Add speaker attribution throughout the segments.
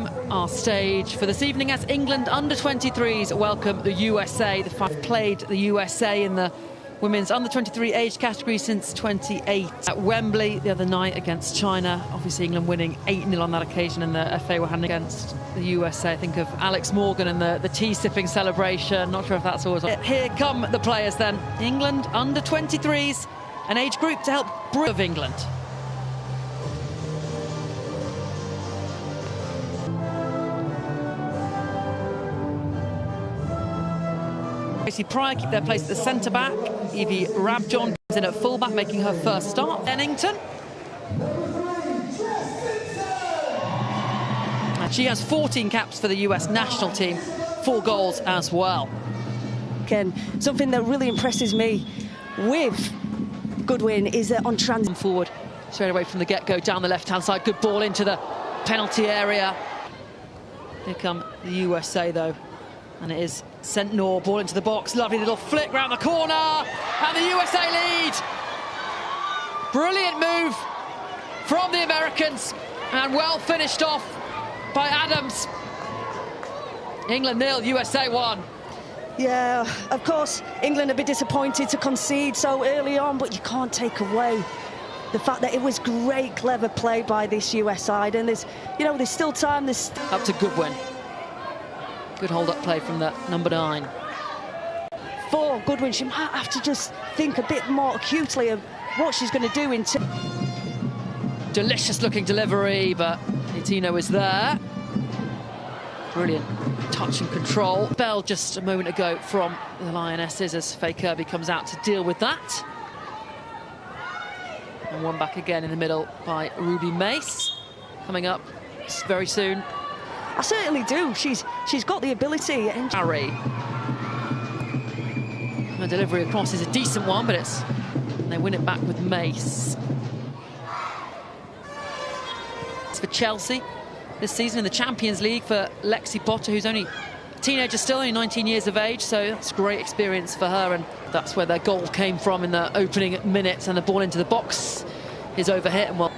Speaker 1: Wham, our stage for this evening as England under-23s welcome the USA. The five played the USA in the women's under-23 age category since 28 at Wembley the other night against China. Obviously England winning 8-0 on that occasion, and the FA were handing against the USA. I think of Alex Morgan and the tea-sipping celebration. Not sure if that's always on. Here come the players then. England under-23s, an age group to help brew of England. Pryor keep their place at the centre-back. Emeri Adames comes in at full-back, making her first start. Accrington. And she has 14 caps for the US national team, 4 goals as well.
Speaker 2: Again, something that really impresses me with Goodwin is that on transit
Speaker 1: forward, straight away from the get-go, down the left-hand side, good ball into the penalty area. Here come the USA though. And it is Sentnor, ball into the box, lovely little flick round the corner, and the USA lead. Brilliant move from the Americans, and well finished off by Adames. England 0, USA 1.
Speaker 2: Yeah, of course, England a bit disappointed to concede so early on, but you can't take away the fact that it was great, clever play by this US side, and there's still time. There's
Speaker 1: up to Goodwin. Good hold-up play from the number 9.
Speaker 2: For Goodwin, she might have to just think a bit more acutely of what she's going to do in
Speaker 1: delicious-looking delivery, but Tino is there. Brilliant touch and control. Bell just a moment ago from the Lionesses as Faye Kirby comes out to deal with that. And one back again in the middle by Ruby Mace. Coming up very soon.
Speaker 2: I certainly do. She's got the ability. And
Speaker 1: Harry. The delivery across is a decent one, but they win it back with Mace. It's for Chelsea this season in the Champions League for Lexi Potter, who's only a teenager still, only 19 years of age, so that's great experience for her, and that's where their goal came from in the opening minutes, and the ball into the box is overhit, and well,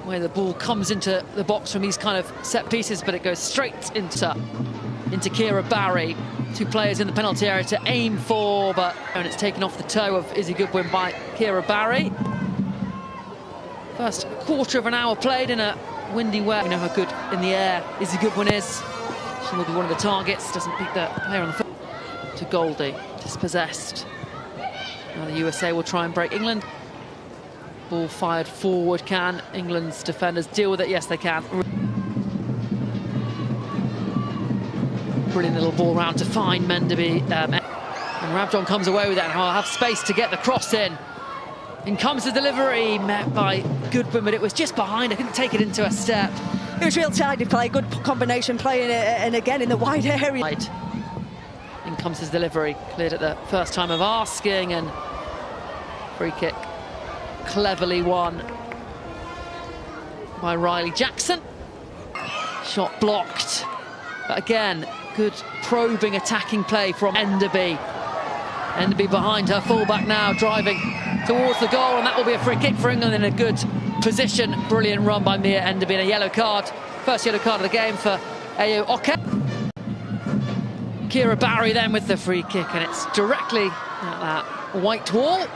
Speaker 1: where the ball comes into the box from these kind of set pieces, but it goes straight into Kira Barry. 2 players in the penalty area to aim for, and it's taken off the toe of Izzy Goodwin by Kira Barry. First quarter of an hour played in a windy weather. We know how good in the air Izzy Goodwin is. She will be one of the targets. Doesn't beat the player on the foot. To Goldie, dispossessed. Now the USA will try and break England. Ball fired forward. Can England's defenders deal with it? Yes, they can. Brilliant little ball round to find Menderby. And Rabjon comes away with it, and I'll have space to get the cross in. In comes the delivery, met by Goodwin, but it was just behind. I couldn't take it into a step.
Speaker 2: It was real tidy play, good combination play, and again in the wide area.
Speaker 1: In comes his delivery, cleared at the first time of asking, and free kick. Cleverly won by Riley Jackson. Shot blocked. But again, good probing attacking play from Enderby. Enderby behind her fullback now, driving towards the goal, and that will be a free kick for England in a good position. Brilliant run by Mia Enderby, and a yellow card. First yellow card of the game for Ayo Oke. Kira Barry then with the free kick, and it's directly at that white wall.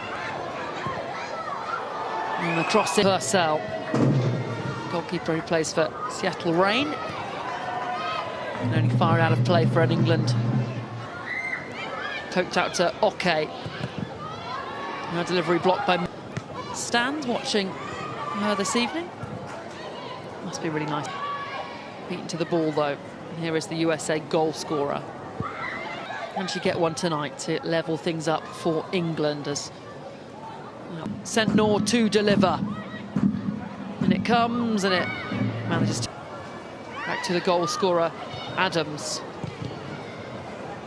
Speaker 1: And the cross in Purcell. Goalkeeper who plays for Seattle Reign. And only fired out of play for an England. Poked out to Oke. Now delivery blocked by Stands, watching her this evening. Must be really nice. Beaten to the ball though. And here is the USA goal scorer. Can she get one tonight to level things up for England as Sentnor to deliver, and it comes, and it manages to back to the goal scorer Adames,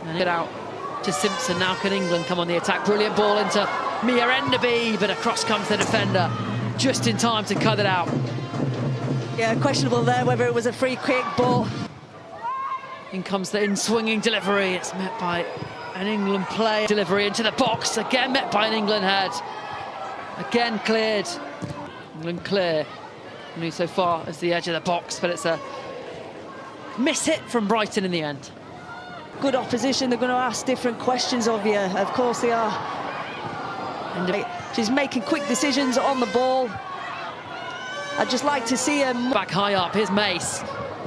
Speaker 1: and get out to Simpson. Now can England come on the attack? Brilliant ball into Mia Enderby, but across comes the defender just in time to cut it out.
Speaker 2: Yeah, questionable there whether it was a free kick, but
Speaker 1: in comes the in-swinging delivery. It's met by an England play. Delivery into the box, again met by an England head. Again cleared. England clear. Only so far as the edge of the box, but it's a miss hit from Brighton in the end.
Speaker 2: Good opposition, they're going to ask different questions of you. Of course they are. And she's making quick decisions on the ball. I'd just like to see her...
Speaker 1: Back high up, here's Mace.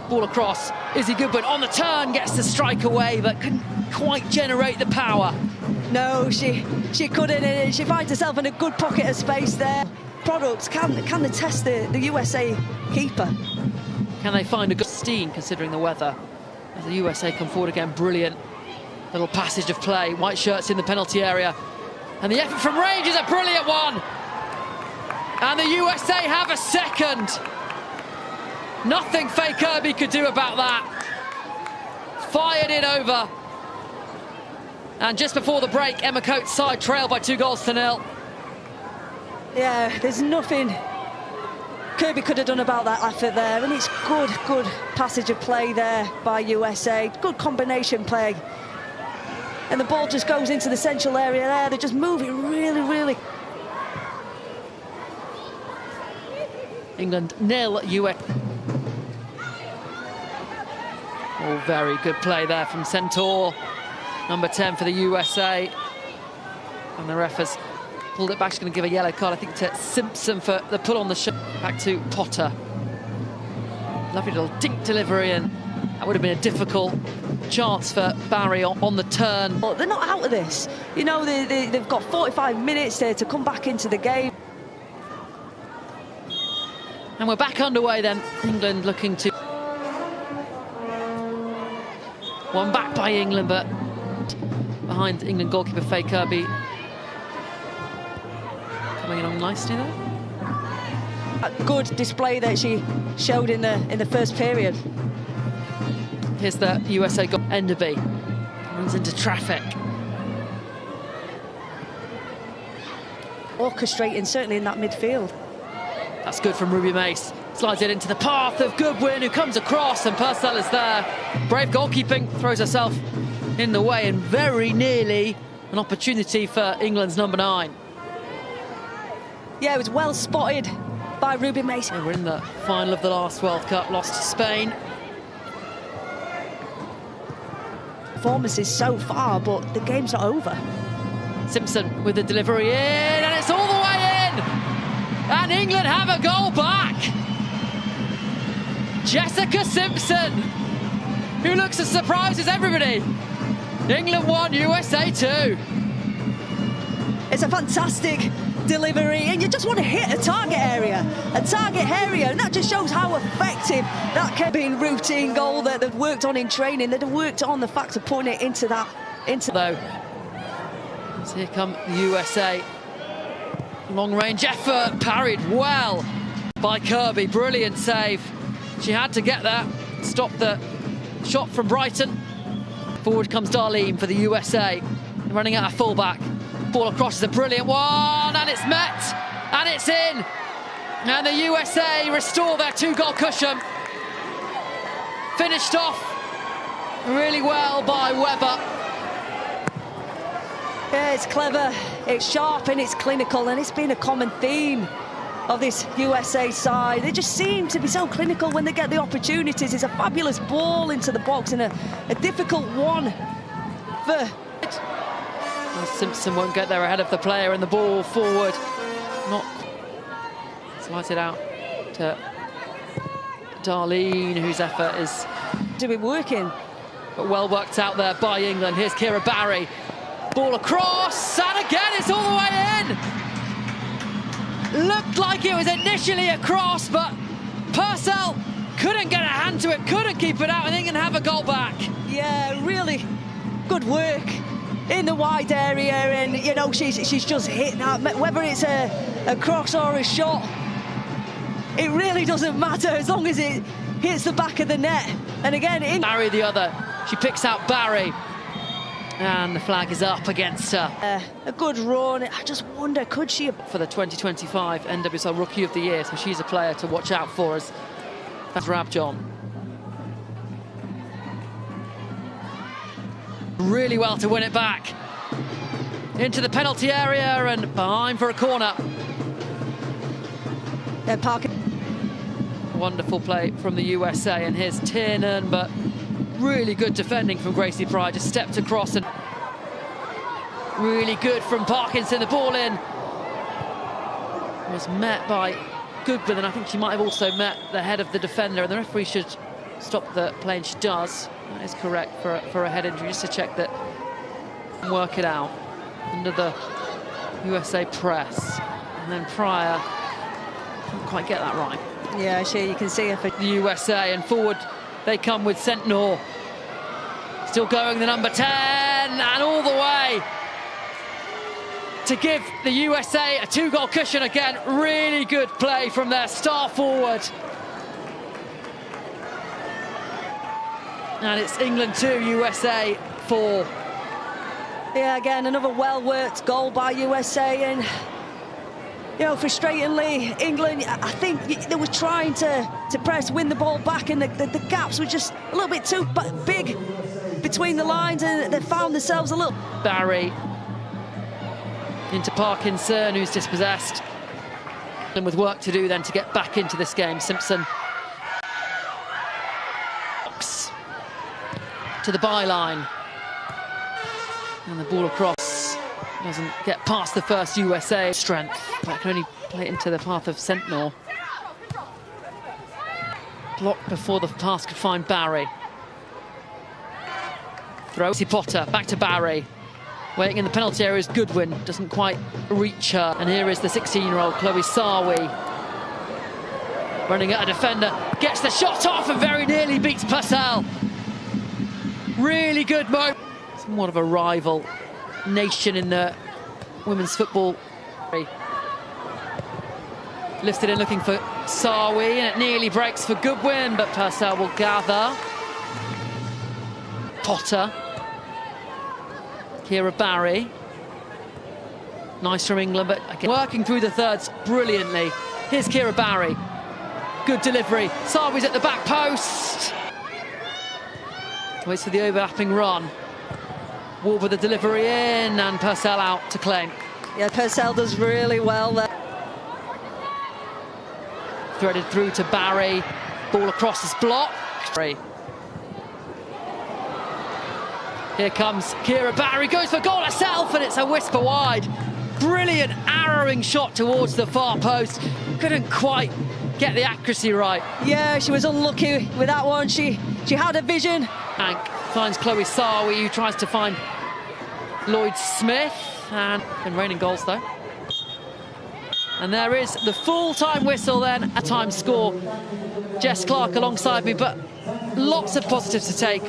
Speaker 1: Ball across, Izzy Goodwin on the turn, gets the strike away, but couldn't quite generate the power.
Speaker 2: No, she couldn't, and she finds herself in a good pocket of space there. Products, can they test the USA keeper?
Speaker 1: Can they find a good steam considering the weather? As the USA come forward again, brilliant little passage of play. White shirts in the penalty area. And the effort from range is a brilliant one. And the USA have a second. Nothing Faye Kirby could do about that. Fired it over. And just before the break, Emma Coates side trailed by 2-0.
Speaker 2: Yeah, there's nothing Kirby could have done about that effort there, and it's good passage of play there by USA. Good combination play. And the ball just goes into the central area there. They're just moving really.
Speaker 1: England 0, US. Oh, very good play there from Sentnor, number 10 for the USA. And the ref has pulled it back. She's going to give a yellow card, I think, to Simpson for the pull on the shot. Back to Potter. Lovely little dink delivery, and that would have been a difficult chance for Barry on the turn.
Speaker 2: But they're not out of this. You know, they've got 45 minutes there to come back into the game.
Speaker 1: And we're back underway then. England looking to... One back by England, but behind England goalkeeper Faye Kirby. Coming along nicely there.
Speaker 2: A good display that she showed in the first period.
Speaker 1: Here's the USA goal. Enderby runs into traffic.
Speaker 2: Orchestrating certainly in that midfield.
Speaker 1: That's good from Ruby Mace. Slides it into the path of Goodwin, who comes across, and Purcell is there. Brave goalkeeping, throws herself in the way, and very nearly an opportunity for England's number 9.
Speaker 2: Yeah, it was well spotted by Ruby Mace.
Speaker 1: Yeah, we're in the final of the last World Cup, lost to Spain.
Speaker 2: Performances so far, but the game's not over.
Speaker 1: Simpson with the delivery in, and it's all the way in! And England have a goal back! Jessica Simpson, who looks as surprised as everybody. England 1, USA 2.
Speaker 2: It's a fantastic delivery, and you just want to hit a target area, and that just shows how effective that can be. Routine goal that they've worked on in training, that have worked on the fact of putting it into that. Though,
Speaker 1: so here come the USA. Long range effort, parried well by Kirby. Brilliant save. She had to get there, stop the shot from Brighton. Forward comes Dahlien for the USA, running out of fullback. Ball across is a brilliant one, and it's met, and it's in. And the USA restore their 2-goal cushion. Finished off really well by Weber.
Speaker 2: Yeah, it's clever, it's sharp, and it's clinical, and it's been a common theme of this USA side. They just seem to be so clinical when they get the opportunities. It's a fabulous ball into the box, and a difficult one for...
Speaker 1: Simpson won't get there ahead of the player, and the ball forward. Not slides it out to Dahlien, whose effort is
Speaker 2: to be working.
Speaker 1: But well worked out there by England. Here's Kira Barry. Ball across, and again it's all the way in. Looked like it was initially a cross, but Purcell couldn't get a hand to it, couldn't keep it out, and England have a goal back.
Speaker 2: Yeah, really good work in the wide area, and you know, she's just hit that, whether it's a cross or a shot, it really doesn't matter as long as it hits the back of the net. And again,
Speaker 1: Barry the other, she picks out Barry, and the flag is up against her.
Speaker 2: A good run. I just wonder, could she
Speaker 1: for the 2025 NWSL Rookie of the Year, so she's a player to watch out for us. That's Rabjohn. Really well to win it back into the penalty area and behind for a corner.
Speaker 2: Parker.
Speaker 1: Wonderful play from the USA, and here's Tiernan, but really good defending from Gracie Pride. Just stepped across and really good from Parkinson. The ball in was met by Goodwin, and I think she might have also met the head of the defender, and the referee should stop the play, and she does. That is correct for a head injury, just to check that and work it out under the USA press. And then Pryor didn't quite get that right.
Speaker 2: Yeah, sure, you can see her for
Speaker 1: The USA, and forward they come with Sentnor. Still going, the number 10, and all the way to give the USA a 2-goal cushion again. Really good play from their star forward. And it's England 2, USA 4.
Speaker 2: Yeah, again, another well-worked goal by USA, and you know, frustratingly, England, I think they were trying to press, win the ball back, and the gaps were just a little bit too big between the lines, and they found themselves a little...
Speaker 1: Barry into Parkinson, who's dispossessed, and with work to do then to get back into this game. Simpson to the byline, and the ball across doesn't get past the first USA strength, but can only play it into the path of Sentnor. Blocked before the pass could find Barry. Throw Potter back to Barry. Waiting in the penalty area is Goodwin, doesn't quite reach her. And here is the 16-year-old Chloe Sawi, running at a defender, gets the shot off and very nearly beats Purcell. Really good moment. Somewhat of a rival nation in the women's football. Lifted in looking for Sawi, and it nearly breaks for Goodwin, but Purcell will gather. Potter. Kira Barry. Nice from England, but again, working through the thirds brilliantly. Here's Kira Barry. Good delivery. Sawi's at the back post. Waits for the overlapping run. Ward with the delivery in, and Purcell out to claim.
Speaker 2: Yeah, Purcell does really well there.
Speaker 1: Threaded through to Barry. Ball across is blocked. Here comes Kira Barry, goes for goal herself, and it's a whisper wide. Brilliant arrowing shot towards the far post. Couldn't quite get the accuracy right.
Speaker 2: Yeah, she was unlucky with that one. She had a vision.
Speaker 1: Hank finds Chloe Sawi, who tries to find Lloyd Smith, and raining goals though. And there is the full-time whistle then, a time score. Jess Clark alongside me, but lots of positives to take.